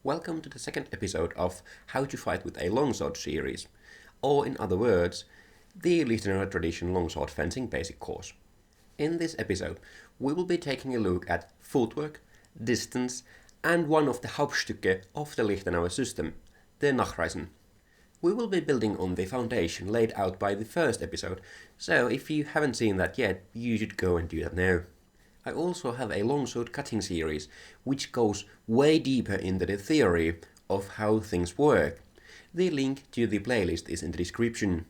Welcome to the second episode of How to Fight with a Longsword series, or in other words, the listener tradition longsword fencing basic course. In this episode, we will be taking a look at footwork, distance, and one of the Hauptstucke of the Lichtenauer system, the Nachreisen. We will be building on the foundation laid out by the first episode, so if you haven't seen that yet, you should go and do that now. I also have a longsword cutting series, which goes way deeper into the theory of how things work. The link to the playlist is in the description.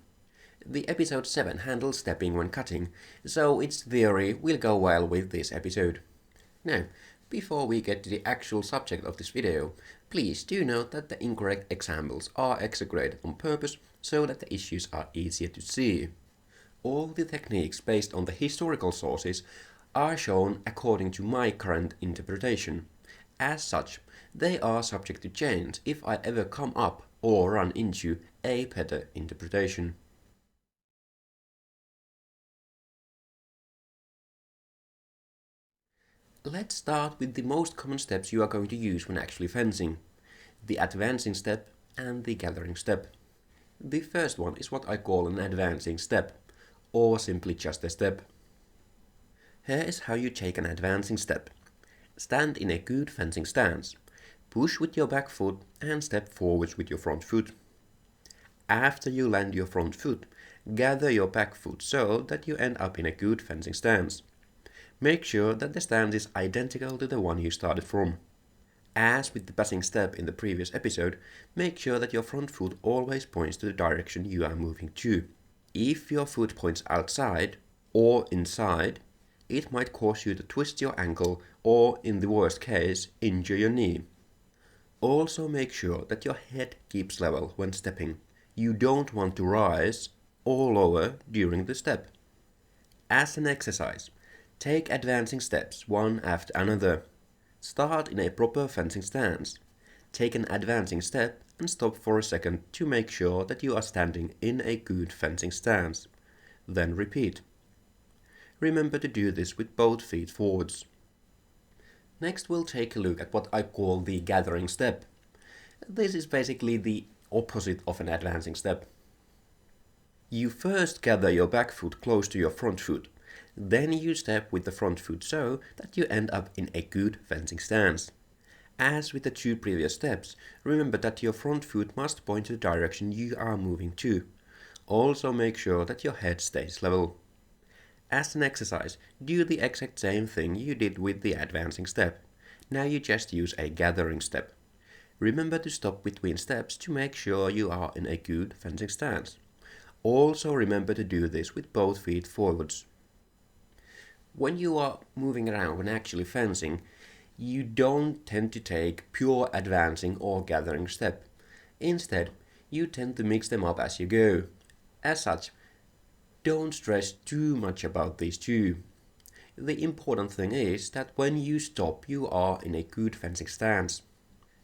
The episode 7 handles stepping when cutting, so its theory will go well with this episode. Now, before we get to the actual subject of this video, please do note that the incorrect examples are exaggerated on purpose so that the issues are easier to see. All the techniques based on the historical sources are shown according to my current interpretation. As such, they are subject to change if I ever come up or run into a better interpretation. Let's start with the most common steps you are going to use when actually fencing: the advancing step and the gathering step. The first one is what I call an advancing step, or simply just a step. Here is how you take an advancing step. Stand in a good fencing stance. Push with your back foot and step forwards with your front foot. After you land your front foot, gather your back foot so that you end up in a good fencing stance. Make sure that the stance is identical to the one you started from. As with the passing step in the previous episode, make sure that your front foot always points to the direction you are moving to. If your foot points outside or inside, it might cause you to twist your ankle or, in the worst case, injure your knee. Also make sure that your head keeps level when stepping. You don't want to rise or lower during the step. As an exercise, take advancing steps one after another. Start in a proper fencing stance. Take an advancing step and stop for a second to make sure that you are standing in a good fencing stance. Then repeat. Remember to do this with both feet forwards. Next we'll take a look at what I call the gathering step. This is basically the opposite of an advancing step. You first gather your back foot close to your front foot. Then you step with the front foot so that you end up in a good fencing stance. As with the two previous steps, remember that your front foot must point to the direction you are moving to. Also make sure that your head stays level. As an exercise, do the exact same thing you did with the advancing step. Now you just use a gathering step. Remember to stop between steps to make sure you are in a good fencing stance. Also remember to do this with both feet forwards. When you are moving around when actually fencing, you don't tend to take pure advancing or gathering step. Instead, you tend to mix them up as you go. As such, don't stress too much about these two. The important thing is that when you stop, you are in a good fencing stance.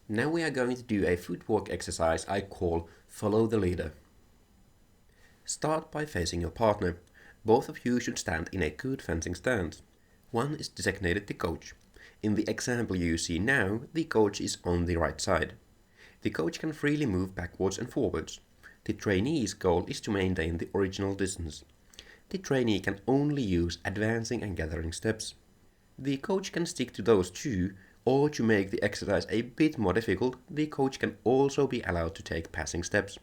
Now we are going to do a footwork exercise I call Follow the Leader. Start by facing your partner. Both of you should stand in a good fencing stance. One is designated the coach. In the example you see now, the coach is on the right side. The coach can freely move backwards and forwards. The trainee's goal is to maintain the original distance. The trainee can only use advancing and gathering steps. The coach can stick to those two, or to make the exercise a bit more difficult, the coach can also be allowed to take passing steps.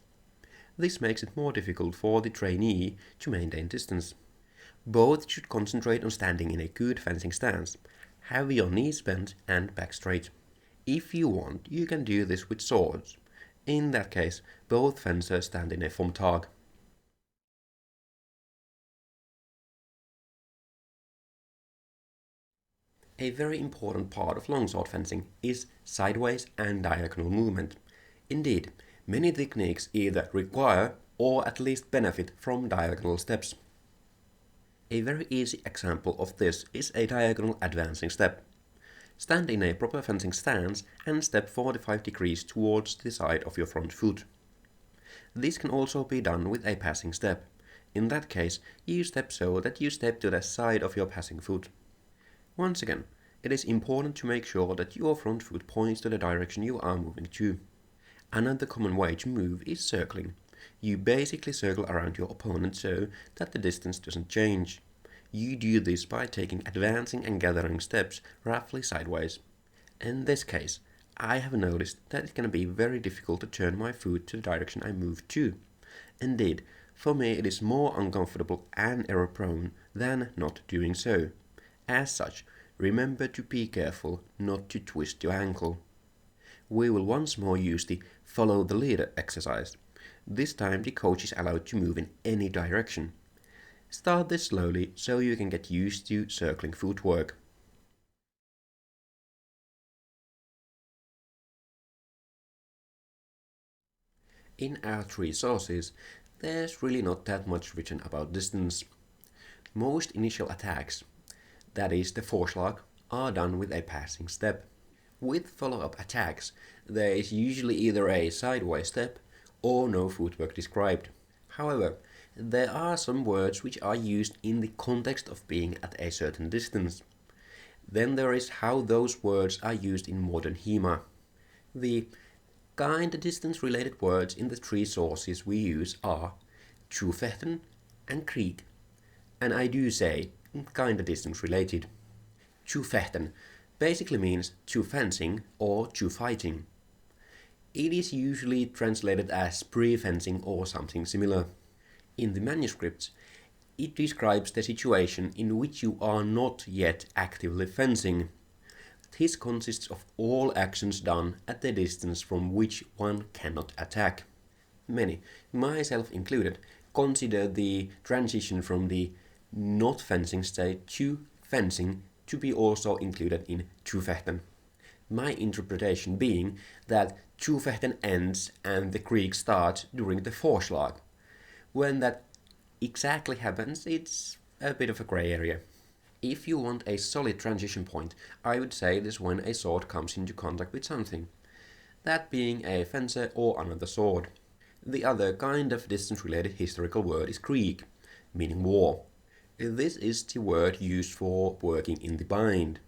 This makes it more difficult for the trainee to maintain distance. Both should concentrate on standing in a good fencing stance. Have your knees bent and back straight. If you want, you can do this with swords. In that case, both fencers stand in a Hauptstucke. A very important part of longsword fencing is sideways and diagonal movement. Indeed, many techniques either require or at least benefit from diagonal steps. A very easy example of this is a diagonal advancing step. Stand in a proper fencing stance and step 45 degrees towards the side of your front foot. This can also be done with a passing step. In that case, you step so that you step to the side of your passing foot. Once again, It is important to make sure that your front foot points to the direction you are moving to. Another common way to move is circling. You basically circle around your opponent so that the distance doesn't change. You do this by taking advancing and gathering steps roughly sideways. In this case, I have noticed that it can be very difficult to turn my foot to the direction I move to. Indeed, for me it is more uncomfortable and error-prone than not doing so. As such, remember to be careful not to twist your ankle. We will once more use the follow the leader exercise. This time the coach is allowed to move in any direction. Start this slowly so you can get used to circling footwork. In our three sources, there's really not that much written about distance. Most initial attacks, that is the Vorschlag, are done with a passing step. With follow-up attacks, there is usually either a sideways step or no footwork described. However, there are some words which are used in the context of being at a certain distance. Then there is how those words are used in modern HEMA. The kind of distance related words in the three sources we use are toevechten and krieg. And I do say kind of distance related. Toevechten basically means to fencing or to fighting. It is usually translated as pre-fencing or something similar. In the manuscripts, it describes the situation in which you are not yet actively fencing. This consists of all actions done at the distance from which one cannot attack. Many, myself included, consider the transition from the not fencing state to fencing to be also included in toevechten. My interpretation being that toevechten ends and the krieg starts during the Vorschlag. When that exactly happens, it's a bit of a grey area. If you want a solid transition point, I would say this when a sword comes into contact with something. That being a fencer or another sword. The other kind of distance-related historical word is krieg, meaning war. This is the word used for working in the bind.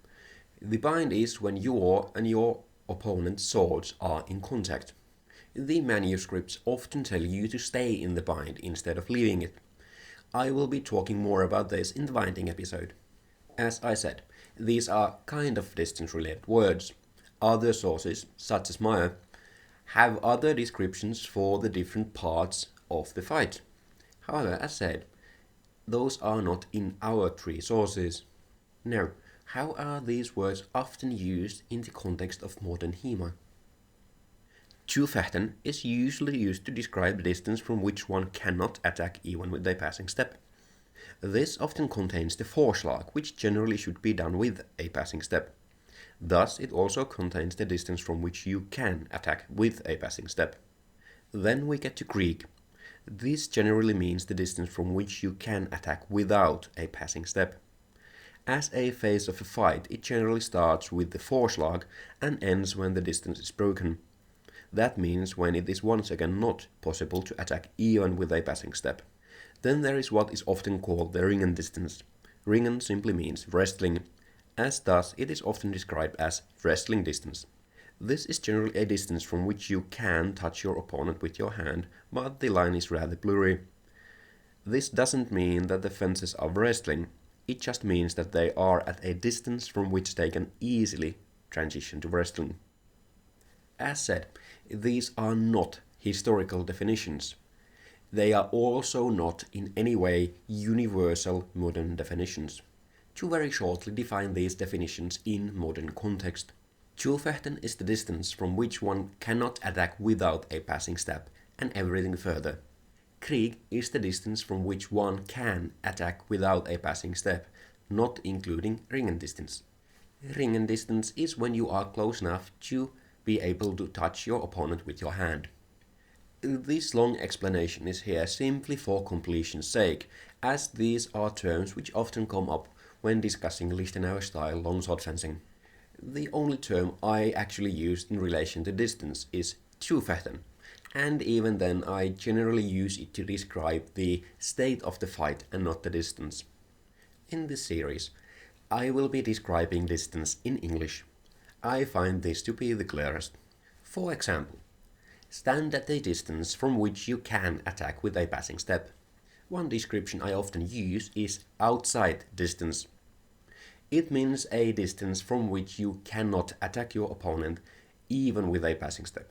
The bind is when your and your opponent's swords are in contact. The manuscripts often tell you to stay in the bind instead of leaving it. I will be talking more about this in the binding episode. As I said, these are kind of distance-related words. Other sources, such as Meyer, have other descriptions for the different parts of the fight. However, as said, those are not in our three sources. Now, how are these words often used in the context of modern HEMA? Toevechten is usually used to describe the distance from which one cannot attack even with a passing step. This often contains the Vorschlag, which generally should be done with a passing step. Thus, it also contains the distance from which you can attack with a passing step. Then we get to krieg. This generally means the distance from which you can attack without a passing step. As a phase of a fight, it generally starts with the Vorschlag and ends when the distance is broken. That means when it is once again not possible to attack even with a passing step. Then there is what is often called the ringen distance. Ringen simply means wrestling, as thus it is often described as wrestling distance. This is generally a distance from which you can touch your opponent with your hand, but the line is rather blurry. This doesn't mean that the fences are wrestling, it just means that they are at a distance from which they can easily transition to wrestling. As said, these are not historical definitions. They are also not in any way universal modern definitions. To very shortly define these definitions in modern context. Toevechten is the distance from which one cannot attack without a passing step, and everything further. Krieg is the distance from which one can attack without a passing step, not including ringen distance. Ringen distance is when you are close enough to be able to touch your opponent with your hand. This long explanation is here simply for completion's sake, as these are terms which often come up when discussing Lichtenauer-style longsword fencing. The only term I actually use in relation to distance is toevechten, and even then I generally use it to describe the state of the fight and not the distance. In this series, I will be describing distance in English. I find this to be the clearest. For example, stand at a distance from which you can attack with a passing step. One description I often use is outside distance. It means a distance from which you cannot attack your opponent even with a passing step.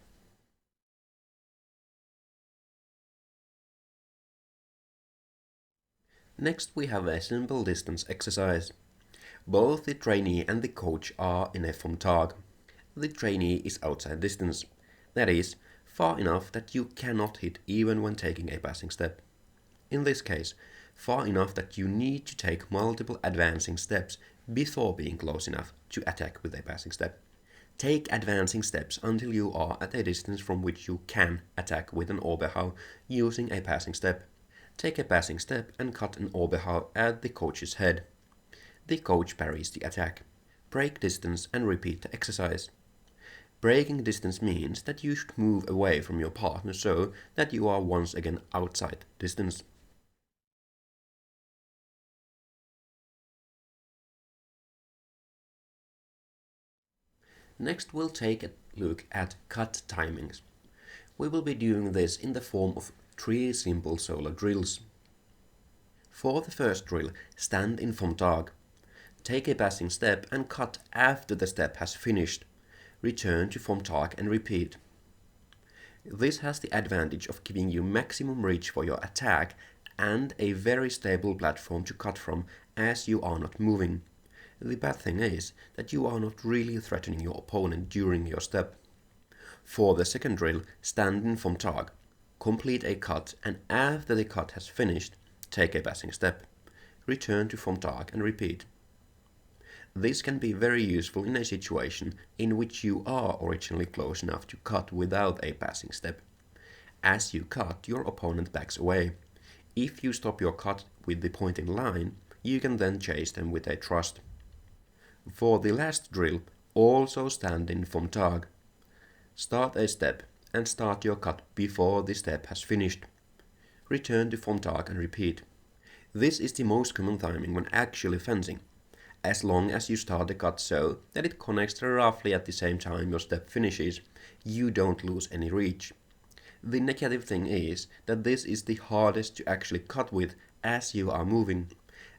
Next we have a simple distance exercise. Both the trainee and the coach are in a vom Tag. The trainee is outside distance, that is, far enough that you cannot hit even when taking a passing step. In this case, far enough that you need to take multiple advancing steps before being close enough to attack with a passing step. Take advancing steps until you are at a distance from which you can attack with an Oberhau using a passing step. Take a passing step and cut an Oberhau at the coach's head. The coach parries the attack. Break distance and repeat the exercise. Breaking distance means that you should move away from your partner so that you are once again outside distance. Next we'll take a look at cut timings. We will be doing this in the form of 3 simple solo drills. For the first drill, stand in vom Tag. Take a passing step and cut after the step has finished. Return to vom Tag and repeat. This has the advantage of giving you maximum reach for your attack and a very stable platform to cut from as you are not moving. The bad thing is that you are not really threatening your opponent during your step. For the second drill, stand in vom Tag. Complete a cut and after the cut has finished, take a passing step. Return to vom Tag and repeat. This can be very useful in a situation in which you are originally close enough to cut without a passing step. As you cut, your opponent backs away. If you stop your cut with the point in line, you can then chase them with a thrust. For the last drill, also stand in vom Tag. Start a step and start your cut before the step has finished. Return to vom Tag and repeat. This is the most common timing when actually fencing, as long as you start the cut so that it connects roughly at the same time your step finishes, you don't lose any reach. The negative thing is that this is the hardest to actually cut with as you are moving.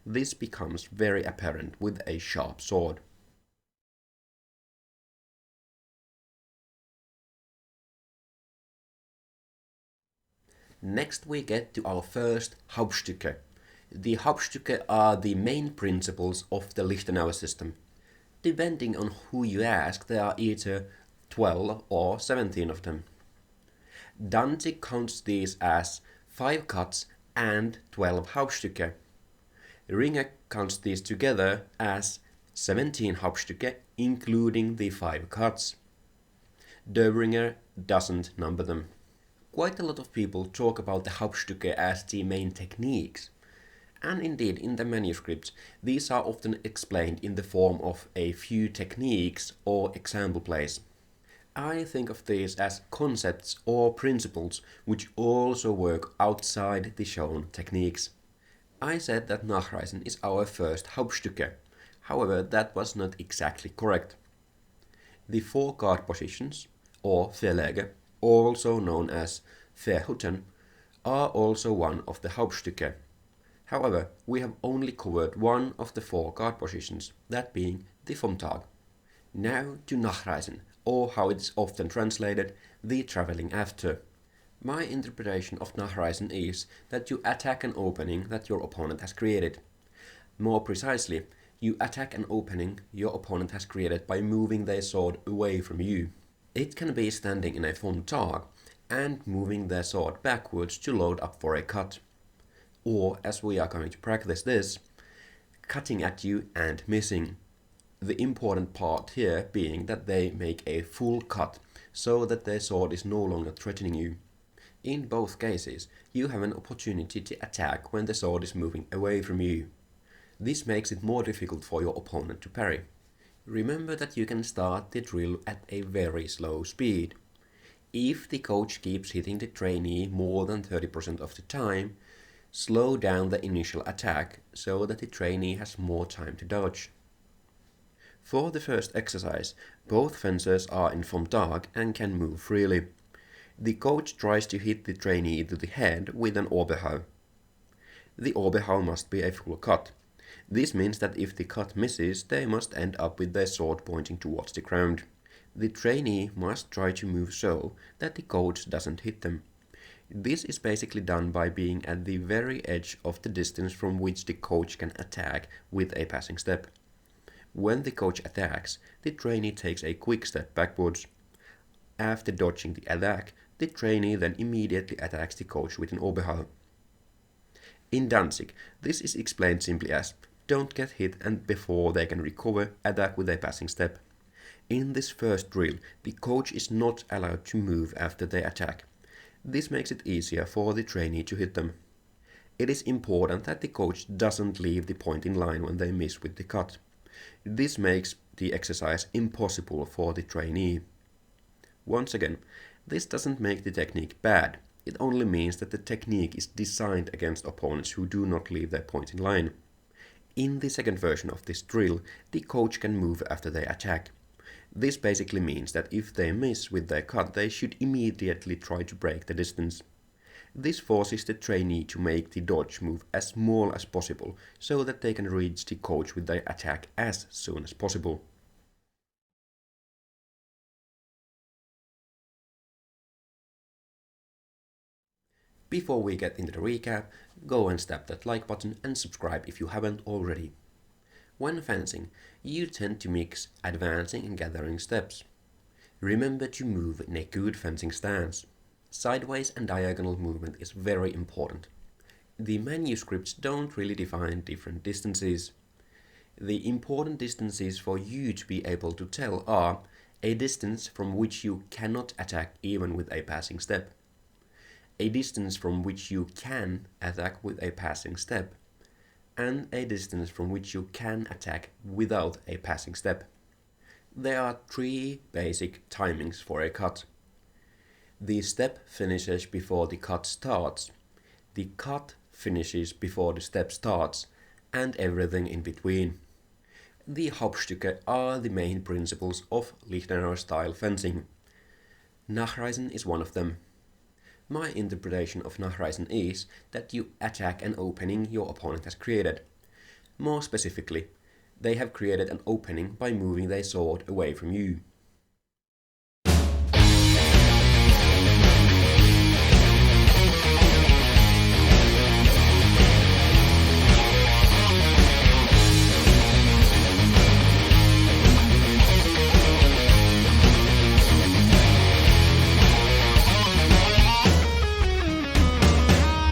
This becomes very apparent with a sharp sword. Next we get to our first Hauptstucke. The Hauptstucke are the main principles of the Lichtenauer system. Depending on who you ask, there are either 12 or 17 of them. Danzig counts these as 5 cuts and 12 Hauptstucke. Ringer counts these together as 17 Hauptstucke, including the 5 cuts. Döbringer doesn't number them. Quite a lot of people talk about the Hauptstucke as the main techniques. And indeed, in the manuscripts, these are often explained in the form of a few techniques or example plays. I think of these as concepts or principles which also work outside the shown techniques. I said that Nachreisen is our first Hauptstucke. However, that was not exactly correct. The 4 guard positions, or Verlege, also known as Verhüten, are also one of the Hauptstucke. However, we have only covered one of the 4 guard positions, that being the vom Tag. Now to Nachreisen, or how it's often translated, the traveling after. My interpretation of Nachreisen is that you attack an opening that your opponent has created. More precisely, you attack an opening your opponent has created by moving their sword away from you. It can be standing in a vom Tag and moving their sword backwards to load up for a cut. Or, as we are going to practice this, cutting at you and missing. The important part here being that they make a full cut so that their sword is no longer threatening you. In both cases, you have an opportunity to attack when the sword is moving away from you. This makes it more difficult for your opponent to parry. Remember that you can start the drill at a very slow speed. If the coach keeps hitting the trainee more than 30% of the time, slow down the initial attack so that the trainee has more time to dodge. For the first exercise, both fencers are in form dark and can move freely. The coach tries to hit the trainee to the head with an Oberhau. The Oberhau must be a full cut. This means that if the cut misses, they must end up with their sword pointing towards the ground. The trainee must try to move so that the coach doesn't hit them. This is basically done by being at the very edge of the distance from which the coach can attack with a passing step. When the coach attacks, the trainee takes a quick step backwards. After dodging the attack, the trainee then immediately attacks the coach with an Oberhau. In Danzig, this is explained simply as don't get hit and before they can recover, attack with a passing step. In this first drill, the coach is not allowed to move after they attack. This makes it easier for the trainee to hit them. It is important that the coach doesn't leave the pointing line when they miss with the cut. This makes the exercise impossible for the trainee. Once again, this doesn't make the technique bad. It only means that the technique is designed against opponents who do not leave their pointing line. In the second version of this drill, the coach can move after they attack. This basically means that if they miss with their cut, they should immediately try to break the distance. This forces the trainee to make the dodge move as small as possible, so that they can reach the coach with their attack as soon as possible. Before we get into the recap, go and tap that like button and subscribe if you haven't already. When fencing, you tend to mix advancing and gathering steps. Remember to move in a good fencing stance. Sideways and diagonal movement is very important. The manuscripts don't really define different distances. The important distances for you to be able to tell are a distance from which you cannot attack even with a passing step, a distance from which you can attack with a passing step, and a distance from which you can attack without a passing step. There are 3 basic timings for a cut. The step finishes before the cut starts, the cut finishes before the step starts, and everything in between. The Hauptstucke are the main principles of Lichtenauer style fencing. Nachreisen is one of them. My interpretation of Nachreisen is that you attack an opening your opponent has created. More specifically, they have created an opening by moving their sword away from you.